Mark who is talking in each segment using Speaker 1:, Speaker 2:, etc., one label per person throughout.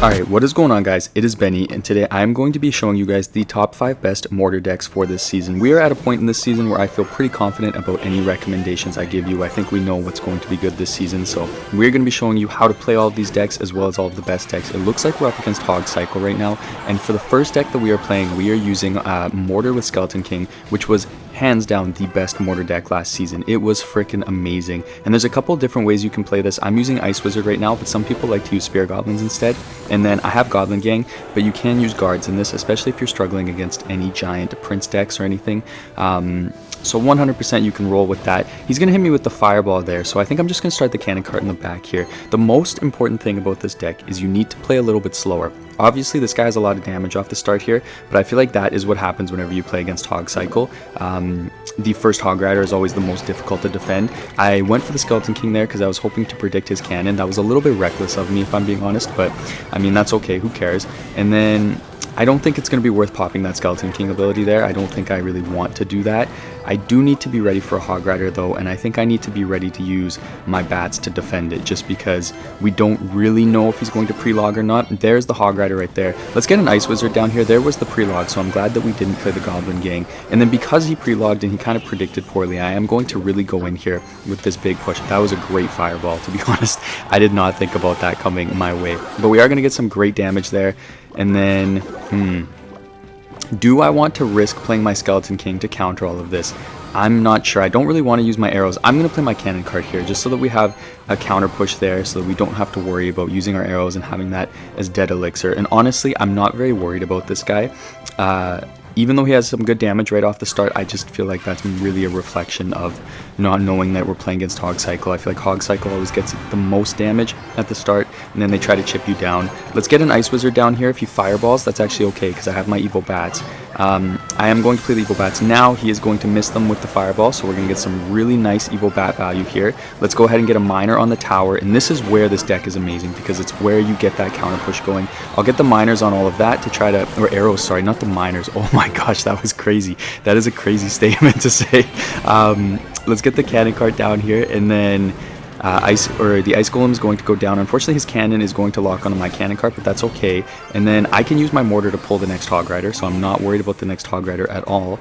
Speaker 1: Alright, what is going on, guys? It is Benny, and today I'm going to be showing you guys the top 5 best mortar decks for this season. We are at a point in this season where I feel pretty confident about any recommendations I give you. I think we know what's going to be good this season, so we're going to be showing you how to play all of these decks as well as all of the best decks. It looks like we're up against Hog Cycle right now, and for the first deck that we are playing, we are using Mortar with Skeleton King, which was hands down the best mortar deck last season. It was freaking amazing, and there's a couple different ways you can play this. I'm using Ice Wizard right now, but some people like to use Spear Goblins instead. And then I have Goblin Gang, but you can use guards in this, especially if you're struggling against any giant prince decks or anything. So 100% you can roll with that. He's going to hit me with the fireball there, so I think I'm just going to start the cannon cart in the back here. The most important thing about this deck is you need to play a little bit slower. Obviously, this guy has a lot of damage off the start here, but I feel like that is what happens whenever you play against Hog Cycle. The first Hog Rider is always the most difficult to defend. I went for the Skeleton King there because I was hoping to predict his cannon. That was a little bit reckless of me, if I'm being honest, but I mean, that's okay, who cares? And then I don't think it's going to be worth popping that Skeleton King ability there. I don't think I really want to do that. I do need to be ready for a Hog Rider though, and I think I need to be ready to use my bats to defend it, just because we don't really know if he's going to pre-log or not. There's the Hog Rider right there. Let's get an Ice Wizard down here. There was the pre-log, so I'm glad that we didn't play the Goblin Gang. And then because he pre-logged and he kind of predicted poorly, I am going to really go in here with this big push. That was a great fireball, to be honest. I did not think about that coming my way. But we are going to get some great damage there. And then, do I want to risk playing my Skeleton King to counter all of this? I'm not sure. I don't really want to use my arrows. I'm going to play my cannon cart here just so that we have a counter push there, so that we don't have to worry about using our arrows and having that as dead elixir. And honestly, I'm not very worried about this guy. Even though he has some good damage right off the start, I just feel like that's really a reflection of not knowing that we're playing against Hog Cycle. I feel like Hog Cycle always gets the most damage at the start, and then they try to chip you down. Let's get an Ice Wizard down here. If he fireballs, that's actually okay, because I have my Evil Bats. I am going to play the Evil Bats now. He is going to miss them with the fireball, so we're going to get some really nice Evil Bat value here. Let's go ahead and get a Miner on the tower, and this is where this deck is amazing, because it's where you get that counter push going. I'll get the Miners on all of that to try to, or arrows, sorry, not the Miners. Oh my gosh, that was crazy. That is a crazy statement to say. Let's get the cannon cart down here, and then the Ice Golem is going to go down. Unfortunately, his cannon is going to lock onto my cannon cart, but that's okay. And then I can use my mortar to pull the next Hog Rider, so I'm not worried about the next Hog Rider at all.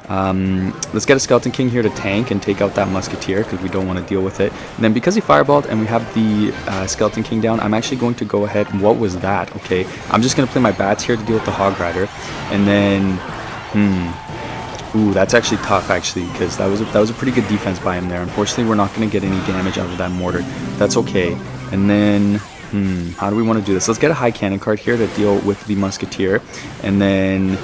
Speaker 1: Let's get a Skeleton King here to tank and take out that Musketeer, because we don't want to deal with it. And then because he fireballed and we have the Skeleton King down, I'm actually going to go ahead. What was that? Okay, I'm just going to play my bats here to deal with the Hog Rider. And then, ooh, that's actually tough, actually, because that was a pretty good defense by him there. Unfortunately, we're not going to get any damage out of that mortar. That's okay. And then, how do we want to do this? Let's get a high cannon cart here to deal with the Musketeer. And then,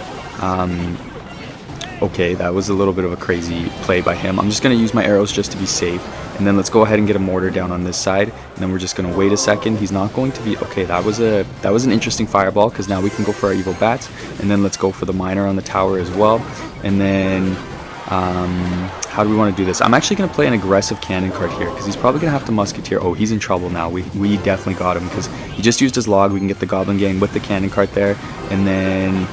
Speaker 1: okay, that was a little bit of a crazy play by him. I'm just going to use my arrows just to be safe. And then let's go ahead and get a mortar down on this side. And then we're just going to wait a second. He's not going to be... Okay, that was an interesting fireball, because now we can go for our Evil Bats. And then let's go for the Miner on the tower as well. And then... how do we want to do this? I'm actually going to play an aggressive cannon cart here, because he's probably going to have to Musketeer. Oh, he's in trouble now. We definitely got him, because he just used his log. We can get the Goblin Gang with the cannon cart there. And then...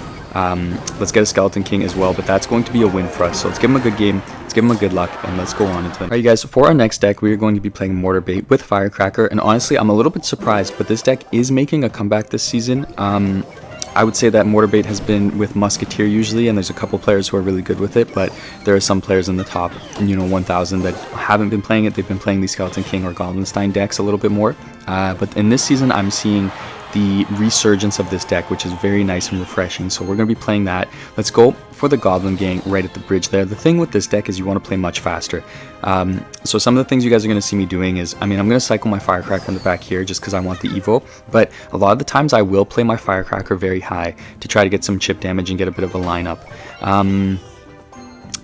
Speaker 1: let's get a Skeleton King as well, but that's going to be a win for us. So let's give him a good game, let's give him a good luck, and let's go on into it. Alright guys, so for our next deck, we are going to be playing Mortarbait with Firecracker, and honestly, I'm a little bit surprised, but this deck is making a comeback this season. I would say that Mortarbait has been with Musketeer usually, and there's a couple players who are really good with it, but there are some players in the top, 1,000 that haven't been playing it. They've been playing these Skeleton King or Goblinstein decks a little bit more, but in this season, I'm seeing the resurgence of this deck, which is very nice and refreshing. So we're going to be playing that. Let's go for the Goblin Gang right at the bridge there. The thing with this deck is you want to play much faster. So some of the things you guys are going to see me doing is, I'm going to cycle my Firecracker in the back here just because I want the Evo, but a lot of the times I will play my Firecracker very high to try to get some chip damage and get a bit of a lineup.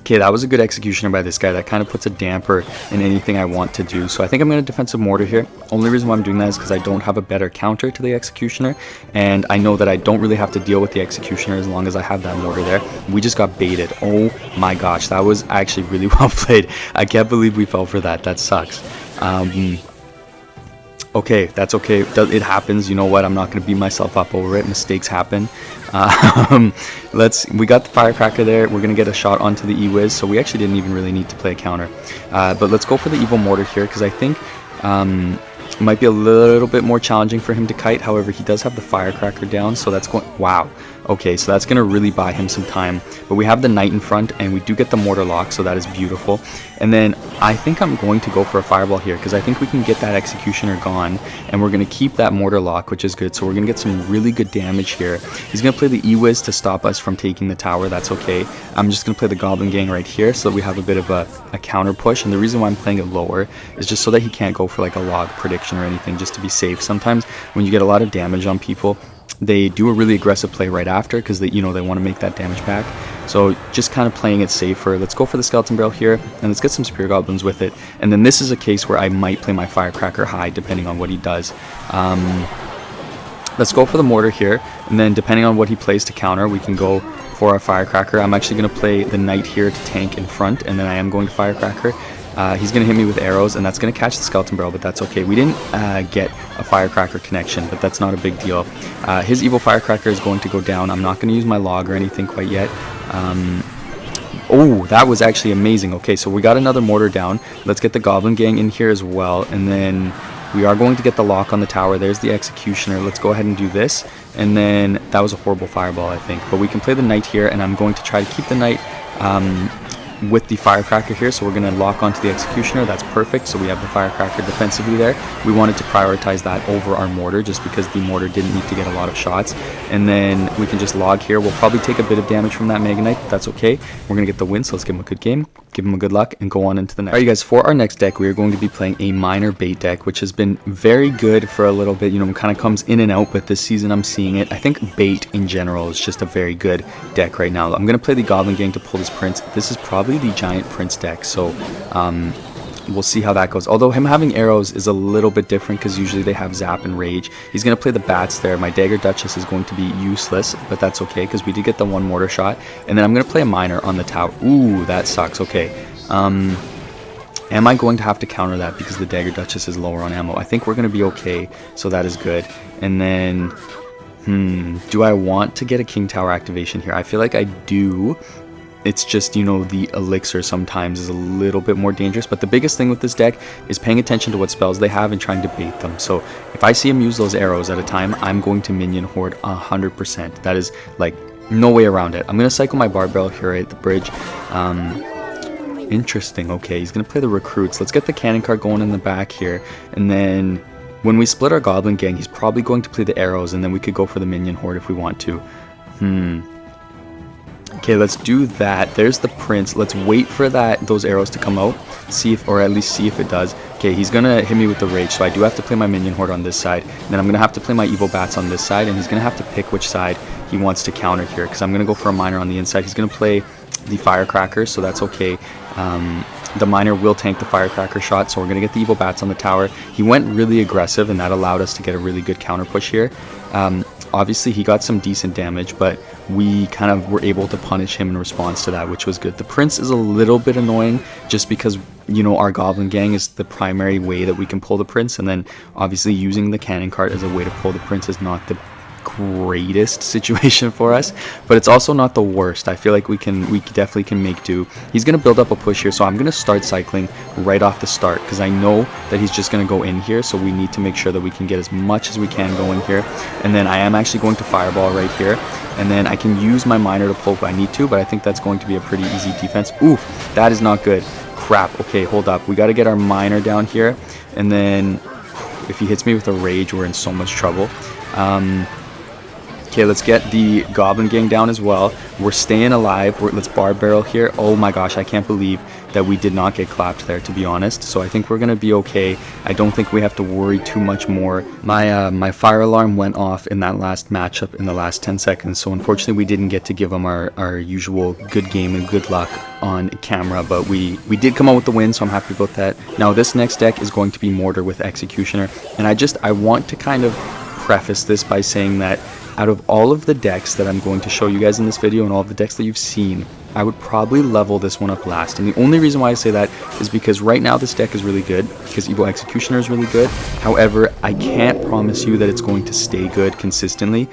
Speaker 1: Okay, that was a good executioner by this guy. That kind of puts a damper in anything I want to do. So I think I'm going to defensive mortar here. Only reason why I'm doing that is because I don't have a better counter to the executioner. And I know that I don't really have to deal with the executioner as long as I have that mortar there. We just got baited. Oh my gosh, that was actually really well played. I can't believe we fell for that. That sucks. Okay, that's okay. It happens. You know what? I'm not going to beat myself up over it. Mistakes happen. We got the Firecracker there. We're going to get a shot onto the E-Wiz, so we actually didn't even really need to play a counter. But let's go for the Evil Mortar here, because I think Might be a little bit more challenging for him to kite. However, he does have the firecracker down, so that's going... Wow. Okay, so that's going to really buy him some time. But we have the knight in front, and we do get the mortar lock, so that is beautiful. And then I think I'm going to go for a fireball here, because I think we can get that executioner gone, and we're going to keep that mortar lock, which is good. So we're going to get some really good damage here. He's going to play the E-Wiz to stop us from taking the tower. That's okay. I'm just going to play the Goblin Gang right here, so that we have a bit of a counter push. And the reason why I'm playing it lower is just so that he can't go for like a log prediction or anything, just to be safe. Sometimes when you get a lot of damage on people, they do a really aggressive play right after, because they want to make that damage back. So just kind of playing it safer. Let's go for the skeleton barrel here, and let's get some spear goblins with it. And then this is a case where I might play my firecracker high depending on what he does. Let's go for the mortar here, and then depending on what he plays to counter, we can go for our firecracker. I'm actually going to play the knight here to tank in front, and then I am going to firecracker. He's going to hit me with arrows, and that's going to catch the skeleton barrel, but that's okay. We didn't get a firecracker connection, but that's not a big deal. His evil firecracker is going to go down. I'm not going to use my log or anything quite yet. Oh, that was actually amazing. Okay, so we got another mortar down. Let's get the Goblin Gang in here as well, and then we are going to get the lock on the tower. There's the executioner. Let's go ahead and do this, and then that was a horrible fireball, I think. But we can play the knight here, and I'm going to try to keep the knight with the firecracker here, so we're going to lock onto the executioner. That's perfect. So we have the firecracker defensively there. We wanted to prioritize that over our mortar, just because the mortar didn't need to get a lot of shots. And then we can just log here. We'll probably take a bit of damage from that Mega Knight, but that's okay. We're going to get the win, so let's give him a good game, give him a good luck, and go on into the next. Alright, you guys, for our next deck, we are going to be playing a Minerbait deck, which has been very good for a little bit. It kind of comes in and out, but this season I'm seeing it. I think bait in general is just a very good deck right now. I'm going to play the Goblin Gang to pull this Prince. This is probably the Giant Prince deck, so we'll see how that goes. Although him having arrows is a little bit different, because usually they have zap and rage. He's going to play the bats there. My Dagger Duchess is going to be useless, but that's okay, because we did get the one mortar shot. And then I'm going to play a miner on the tower. Ooh, that sucks. Okay. Am I going to have to counter that because the Dagger Duchess is lower on ammo? I think we're going to be okay, so that is good. And then, do I want to get a King Tower activation here? I feel like I do. It's just, the elixir sometimes is a little bit more dangerous. But the biggest thing with this deck is paying attention to what spells they have and trying to bait them. So if I see him use those arrows at a time, I'm going to minion horde 100%. That is, like, no way around it. I'm going to cycle my barbell here at the bridge. Interesting. Okay, he's going to play the recruits. Let's get the cannon cart going in the back here. And then when we split our Goblin Gang, he's probably going to play the arrows, and then we could go for the minion horde if we want to. Okay, let's do that. There's the Prince. Let's wait for those arrows to come out, or at least see if it does. Okay, he's gonna hit me with the rage, so I do have to play my minion horde on this side. Then I'm gonna have to play my evil bats on this side, and he's gonna have to pick which side he wants to counter here, because I'm gonna go for a miner on the inside. He's gonna play the firecracker, so that's okay. The miner will tank the firecracker shot, so we're gonna get the evil bats on the tower. He went really aggressive, and that allowed us to get a really good counter push here. Obviously he got some decent damage, but we kind of were able to punish him in response to that, which was good. The Prince is a little bit annoying, just because our Goblin Gang is the primary way that we can pull the Prince, and then obviously using the cannon cart as a way to pull the Prince is not the greatest situation for us, but it's also not the worst. I feel like we definitely can make do. He's going to build up a push here, so I'm going to start cycling right off the start, because I know that he's just going to go in here, so we need to make sure that we can get as much as we can going here. And then I am actually going to fireball right here, and then I can use my miner to pull if I need to, but I think that's going to be a pretty easy defense. Oof, that is not good. Crap. Okay, hold up. We got to get our miner down here, and then if he hits me with a rage, we're in so much trouble. Okay, let's get the Goblin Gang down as well. We're staying alive. Let's bar barrel here. Oh my gosh, I can't believe that we did not get clapped there, to be honest. So I think we're going to be okay. I don't think we have to worry too much more. My fire alarm went off in that last matchup in the last 10 seconds. So unfortunately, we didn't get to give them our usual good game and good luck on camera. But we did come out with the win, so I'm happy about that. Now, this next deck is going to be Mortar with Executioner. And I want to kind of preface this by saying that out of all of the decks that I'm going to show you guys in this video and all of the decks that you've seen, I would probably level this one up last. And the only reason why I say that is because right now this deck is really good, because Evil Executioner is really good. However, I can't promise you that it's going to stay good consistently.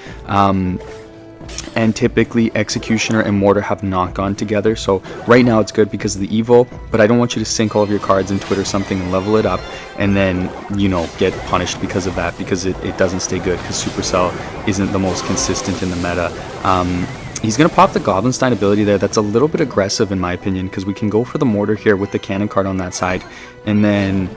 Speaker 1: and typically Executioner and Mortar have not gone together. So right now it's good because of the Evo, but I don't want you to sink all of your cards into it or something and level it up and then, you know, get punished because of that, because it doesn't stay good, because Supercell isn't the most consistent in the meta. He's going to pop the Goblinstein ability there. That's a little bit aggressive in my opinion, because we can go for the Mortar here with the cannon card on that side, and then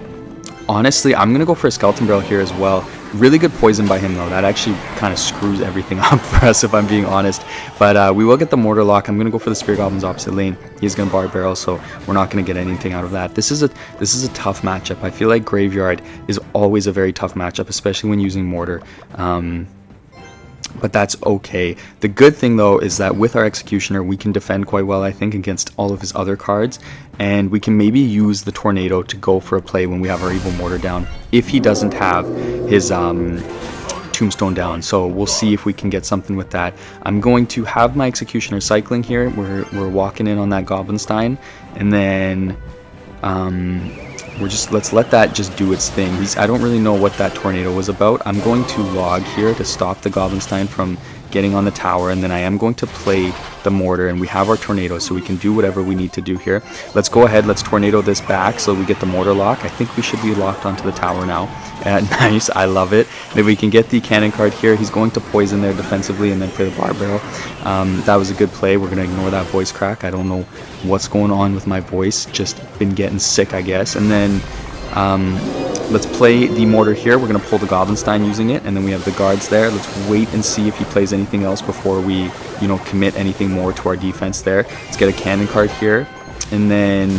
Speaker 1: honestly I'm going to go for a Skeleton Barrel here as well. Really good poison by him though. That actually kind of screws everything up for us if I'm being honest. But we will get the Mortar lock. I'm going to go for the Spear Goblins opposite lane. He's going to bar barrel, so we're not going to get anything out of that. This is a tough matchup. I feel like Graveyard is always a very tough matchup, especially when using Mortar. But that's okay. The good thing though is that with our Executioner we can defend quite well, I think, against all of his other cards, and we can maybe use the Tornado to go for a play when we have our Evil Mortar down, if he doesn't have his Tombstone down. So we'll see if we can get something with that. I'm going to have my Executioner cycling here. We're walking in on that Goblinstein, and then let's let that just do its thing. I don't really know what that Tornado was about. I'm going to log here to stop the Goblinstein from getting on the tower, and then I am going to play the Mortar, and we have our Tornado, so we can do whatever we need to do here. Let's go ahead, let's Tornado this back so we get the Mortar lock. I think we should be locked onto the tower now. Nice, I love it. Then we can get the cannon card here. He's going to poison there defensively and then play the bar barrel. That was a good play. We're going to ignore that voice crack. I don't know what's going on with my voice. Just been getting sick, I guess. And then let's play the Mortar here. We're going to pull the Goblinstein using it, and then we have the guards there. Let's wait and see if he plays anything else before we, you know, commit anything more to our defense there. Let's get a cannon card here, and then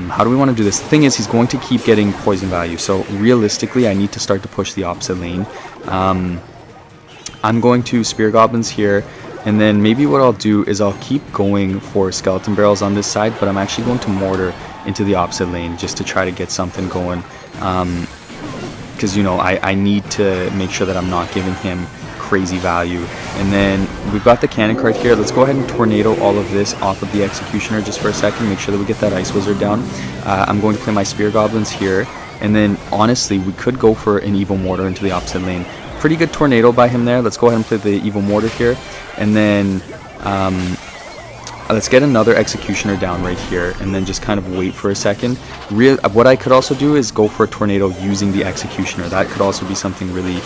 Speaker 1: how do we want to do this? The thing is, he's going to keep getting poison value, so realistically I need to start to push the opposite lane. I'm going to Spear Goblins here, and then maybe what I'll do is I'll keep going for Skeleton Barrels on this side, but I'm actually going to Mortar into the opposite lane just to try to get something going, because, you know, I need to make sure that I'm not giving him crazy value. And then we've got the cannon card here. Let's go ahead and Tornado all of this off of the Executioner just for a second, make sure that we get that Ice Wizard down. I'm going to play my Spear Goblins here, and then honestly we could go for an Evil Mortar into the opposite lane. Pretty good Tornado by him there. Let's go ahead and play the Evil Mortar here, and then let's get another Executioner down right here, and then just kind of wait for a second. What I could also do is go for a Tornado using the Executioner. That could also be something really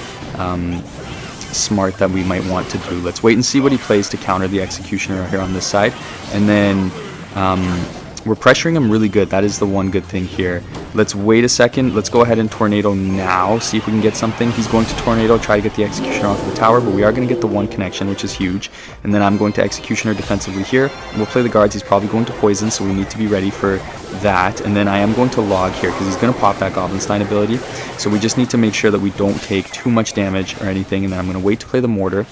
Speaker 1: smart that we might want to do. Let's wait and see what he plays to counter the Executioner here on this side, and then we're pressuring him really good. That is the one good thing here. Let's wait a second. Let's go ahead and Tornado now, see if we can get something. He's going to Tornado, try to get the Executioner off of the tower, but we are going to get the one connection, which is huge. And then I'm going to Executioner defensively here. We'll play the guards. He's probably going to poison, so we need to be ready for that. And then I am going to log here because he's going to pop that Goblinstein ability. So we just need to make sure that we don't take too much damage or anything. And then I'm going to wait to play the Mortar.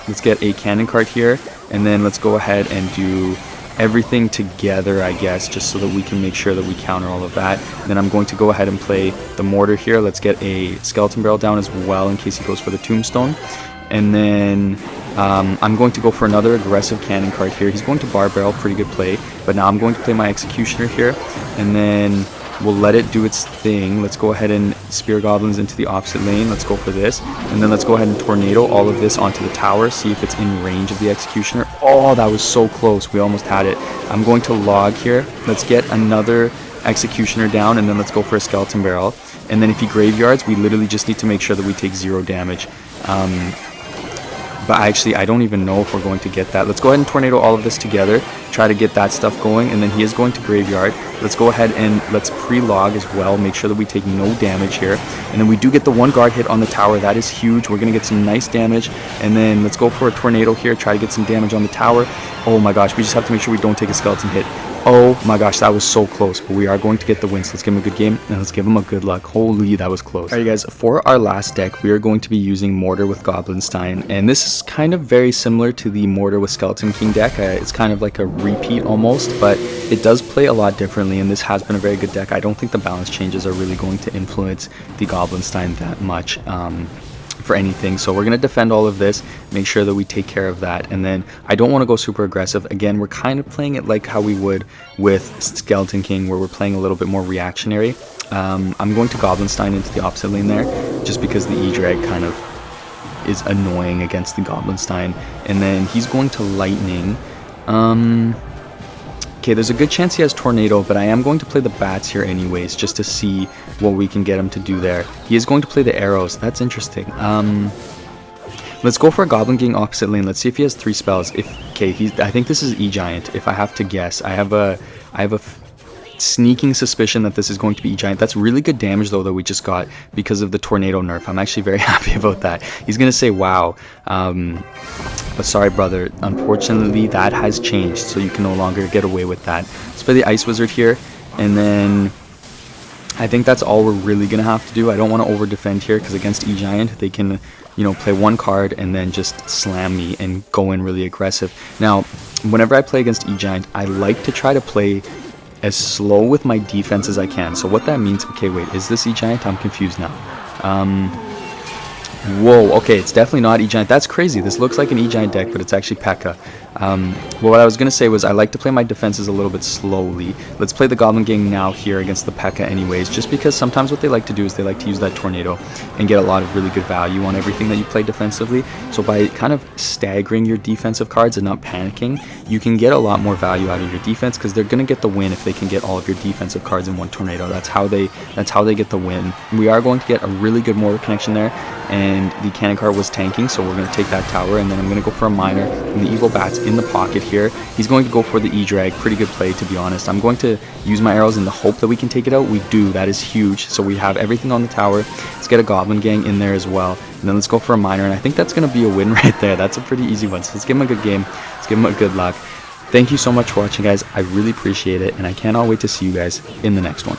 Speaker 1: Let's get a cannon card here, and then let's go ahead and do everything together, I guess, just so that we can make sure that we counter all of that. And then I'm going to go ahead and play the Mortar here. Let's get a Skeleton Barrel down as well in case he goes for the Tombstone. And then I'm going to go for another aggressive cannon card here. He's going to bar barrel, pretty good play. But now I'm going to play my Executioner here, and then we'll let it do its thing. Let's go ahead and Spear Goblins into the opposite lane. Let's go for this. And then let's go ahead and Tornado all of this onto the tower, see if it's in range of the Executioner. Oh, that was so close. We almost had it. I'm going to log here. Let's get another Executioner down, and then let's go for a Skeleton Barrel. And then if he graveyards, we literally just need to make sure that we take 0 damage. But actually, I don't even know if we're going to get that. Let's go ahead and Tornado all of this together, try to get that stuff going, and then he is going to Graveyard. Let's go ahead and let's pre-log as well, make sure that we take no damage here. And then we do get the 1 guard hit on the tower. That is huge. We're going to get some nice damage. And then let's go for a Tornado here, try to get some damage on the tower. Oh my gosh, we just have to make sure we don't take a skeleton hit. Oh my gosh, that was so close, but we are going to get the win. So let's give him a good game, and let's give him a good luck. Holy, that was close. Alright guys, for our last deck, we are going to be using Mortar with Goblinstein, and this is kind of very similar to the Mortar with Skeleton King deck. It's kind of like a repeat almost, but it does play a lot differently, and this has been a very good deck. I don't think the balance changes are really going to influence the Goblinstein that much. For anything, so we're going to defend all of this, make sure that we take care of that, and then I don't want to go super aggressive. Again, we're kind of playing it like how we would with Skeleton King, where we're playing a little bit more reactionary. I'm going to Goblinstein into the opposite lane there, just because the E-Drag kind of is annoying against the Goblinstein. And then he's going to Lightning. Okay, there's a good chance he has Tornado, but I am going to play the Bats here anyways, just to see what we can get him to do there. He is going to play the Arrows. That's interesting. Let's go for a Goblin Gang opposite lane. Let's see if he has 3 spells. Okay, I think this is E-Giant, if I have to guess. I have a sneaking suspicion that this is going to be E-Giant. That's really good damage though that we just got because of the Tornado nerf. I'm actually very happy about that. He's gonna say wow, but sorry brother, unfortunately that has changed, so you can no longer get away with that. Let's play the Ice Wizard here, and then I think that's all we're really gonna have to do. I don't want to over defend here because against E-Giant they can, you know, play 1 card and then just slam me and go in really aggressive. Now whenever I play against E-Giant, I like to try to play as slow with my defense as I can. So what that means, okay, wait, is this E-Giant? I'm confused now. Whoa, okay, it's definitely not E-Giant. That's crazy. This looks like an E-Giant deck, but it's actually P.E.K.K.A. Well, what I was going to say was I like to play my defenses a little bit slowly. Let's play the Goblin Gang now here against the P.E.K.K.A. anyways, just because sometimes what they like to do is they like to use that Tornado and get a lot of really good value on everything that you play defensively. So by kind of staggering your defensive cards and not panicking, you can get a lot more value out of your defense because they're going to get the win if they can get all of your defensive cards in 1 Tornado. That's how they get the win. We are going to get a really good mortar connection there, and the cannon card was tanking, so we're going to take that tower, and then I'm going to go for a miner, and the Evil Bat's in the pocket here. He's going to go for the E-Drag. Pretty good play, to be honest. I'm going to use my arrows in the hope that we can take it out. We do. That is huge. So we have everything on the tower. Let's get a Goblin Gang in there as well, and then let's go for a miner, and I think that's going to be a win right there. That's a pretty easy one, so let's give him a good game. Let's give him a good luck. Thank you so much for watching, guys. I really appreciate it, and I cannot wait to see you guys in the next one.